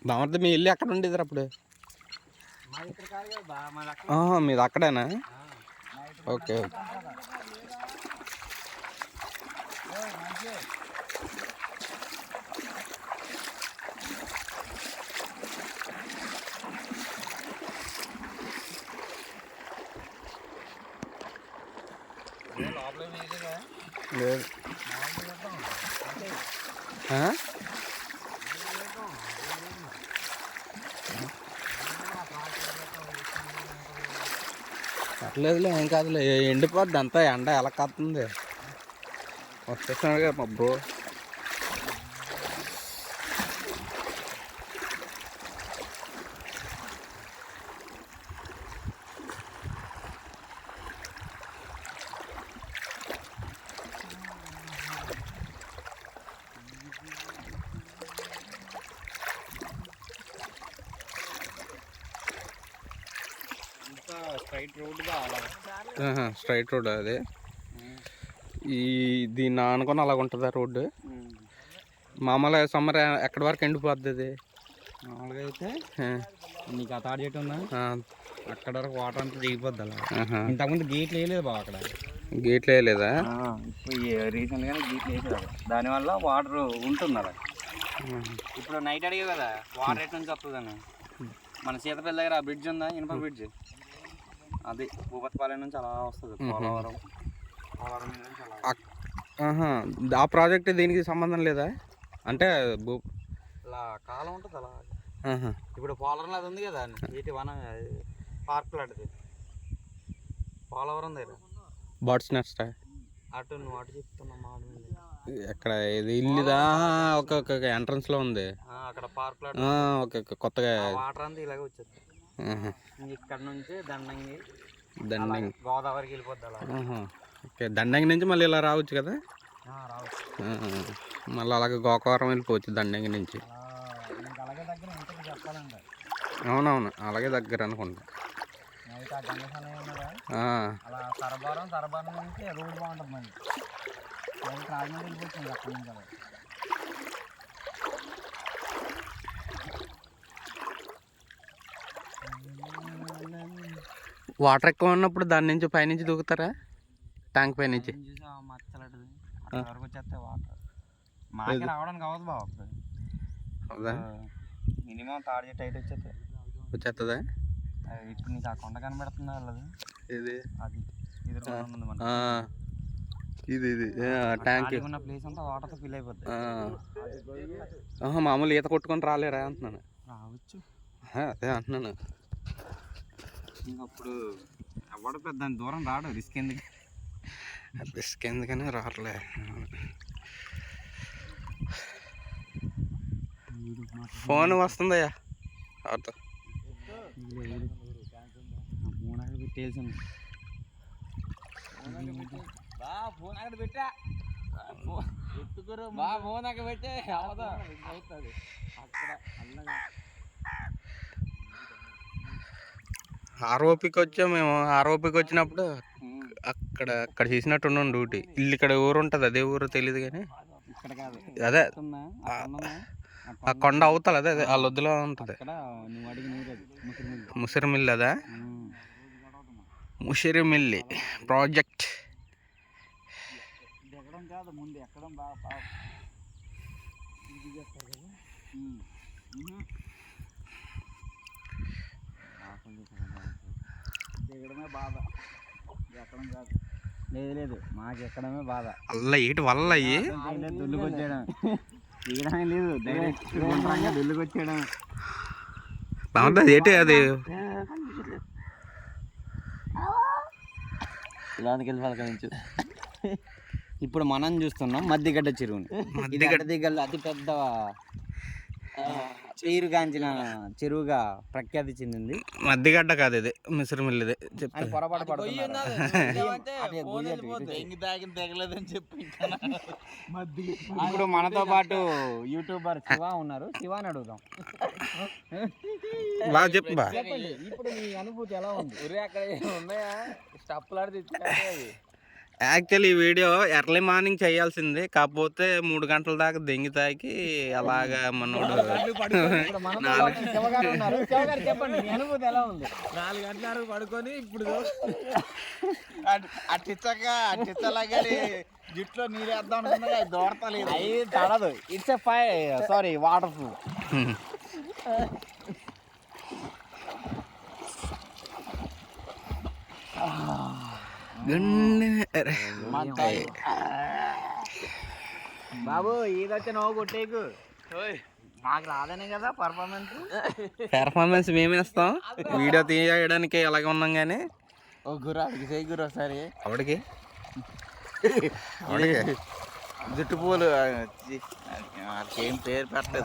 బాగుంటుంది. మీ ఇల్లు ఎక్కడ ఉండేది అప్పుడు? మీది అక్కడేనా? ఓకే. లేదు. పర్లేదులే, ఏం కాదులే. ఎండిపోద్ది అంతా, ఎండ ఎలా కాస్తుంది. వచ్చేస్తున్నాడు కదా మా బ్రో. స్ట్రైట్ రోడ్ అదే. దీన్ని అనుకుని అలాగ ఉంటుందా రోడ్డు? మామూలుగా సమ్మర్ ఎక్కడి వరకు ఎండిపోద్ది అది? మామూలుగా అయితే నీకు ఆ తాడి చెట్టు ఉందా, అక్కడ వరకు వాటర్ అంతా దిగిపోద్ది అలా. ఇంతకుముందు గేట్లు వేయలేదు బావ అక్కడ. గేట్లు వేయలేదా? ఇప్పుడు రీసెంట్గానే గేట్లు వేసేది. దానివల్ల వాటర్ ఉంటుంది అలా. ఇప్పుడు నైట్ అడిగే కదా వాటర్ ఎటు నుంచి వస్తుందని. మన సీతపల్లి దగ్గర ఆ బ్రిడ్జ్ ఉందా, ఇనుప బ్రిడ్జ్, అది భూపతిపాలెం నుంచి అలా వస్తుంది పోలవరం. ఆ ప్రాజెక్ట్ దీనికి సంబంధం లేదా? అంటే ఇలా కాలం ఉంటుంది అలా. ఇప్పుడు పోలవరంలో అది ఉంది కదా, వీటి వనం పార్క్ లాంటిది పోలవరం దగ్గర. బర్డ్స్ నెస్ట్ అటు నువ్వు అటు చెప్తున్నా మాట. ఎక్కడ ఇది ఇల్లుదా? ఒక ఎంట్రన్స్ లో ఉంది అక్కడ పార్క్ లాంటి. ఓకే. కొత్తగా వాటర్ అంతా ఇలాగే వచ్చేది. ఇక్కడ నుంచి దండంగి గోదావరికి వెళ్ళిపోద్ది అలా. ఓకే, దండంగి నుంచి మళ్ళీ ఇలా రావచ్చు కదా? రావచ్చు. మళ్ళీ అలాగే గోకవరం వెళ్ళిపోవచ్చు దండంగి నుంచి. అలాగే దగ్గర ఉంటుంది చెప్పాలంటే. అవునవును, అలాగే దగ్గర అనుకుంటా. అలా తరబారం నుంచి రోడ్ బాగుంటుంది. మరి రాజమండ్రి వెళ్ళిపోతుంది అక్కడి నుంచి. అలా వాటర్ ఎక్కువ ఉన్నప్పుడు దాని నుంచి పైనుంచి దూకుతారా? ట్యాంక్ పై నుంచి మచ్చలది వరకు వచ్చేస్తే వాటర్ మాకే రావడానికి అవ్వదు బాబు. అవుదా? మినిమం తాడి చెట్టు అయితే వచ్చేస్తుందా? ఇప్పుడు నీకు ఆ కొండ కనబడుతుందా వాళ్ళది? ఇది అది ఇది ట్యాంక్ ఉన్న ప్లేస్ అంతా వాటర్తో ఫిల్ అయిపోద్ది. మామూలు ఈత కొట్టుకొని రాలేరా అంటున్నాను. రావచ్చు, అదే అంటున్నాను. ఇంకప్పుడు ఎవడు పెద్ద దూరం రాడు, రిస్క్ ఎందుకని రాలే. ఫోన్ వస్తుందయ్యా ఆటో పెట్టేసింది. ఫోన్ అక్కడ పెట్టా, ఫోన్ అక్కడ పెట్టే అవుతుంది అక్కడ. ఆర్ఓపికి వచ్చాం మేము. ఆర్ఓపికి వచ్చినప్పుడు అక్కడ చేసినట్టున్నాం డ్యూటీ. ఇల్లు ఇక్కడ ఊరు ఉంటుంది, అదే ఊరు తెలియదు కానీ అదే ఆ కొండ అవుతాలి. అదే ఆ లొద్దులో ఉంటుంది ముసిరిమిల్లి. అదా ముసిరిమిల్లి ప్రాజెక్ట్. దిగడమే బాధ, ఎక్కడం కాదు. లేదు మాకు ఎక్కడమే బాధ. అల్ల ఏటి వల్ల దుల్లుకొచ్చేయడం దిగడమే లేదు, డైరెక్ట్ దుల్లుకొచ్చేయడం బాగుంటుంది. ఏంటి అది ఇలాంటికి వెళ్ళి వాళ్ళ నుంచి. ఇప్పుడు మనం చూస్తున్నాం మధ్యగడ్డ చెరువుని. మధ్యగడ్డ అతి పెద్ద చేరుగాంచిన చెరువుగా ప్రఖ్యాతి చెందింది. మధ్యగడ్డ కాదు ఇది, మిసిరిమిల్లిదే చెప్తాను. పొరపాటు ఇప్పుడు మనతో పాటు యూట్యూబర్ శివ ఉన్నారు. శివాని అడుగుదాం. బాగా చెప్పు బా. ఇప్పుడు మీ అనుభూతి ఎలా ఉంది? అక్కడ ఉన్నాయా స్టప్లాడితే యాక్చువల్లీ ఈ వీడియో ఎర్లీ మార్నింగ్ చేయాల్సింది, కాకపోతే 3 గంటల దాకా దెంగి తాకి అలాగా మనోడు చెప్పండి మీ అనుభూతి ఎలా ఉంది? 4 గంటల వరకు పడుకొని ఇప్పుడు అట్టించలాగా జుట్లో నీళ్ళు వేద్దాం అనుకున్నా దోడతలేదు. అది తడదు. It's sorry water proof. బాబు ఈదొచ్చి నవ్వు కొట్టేకు. మాకు రాదనే కదా పెర్ఫార్మెన్స్ మేమే ఇస్తాం, వీడియో తీయడానికి ఎలాగ ఉన్నాం కానీ. ఓ గురు అడిగి చేయి గురు ఒకసారి. ఆవిడకి జుట్టు పూలు ఏం పేరు పెట్టలేదు.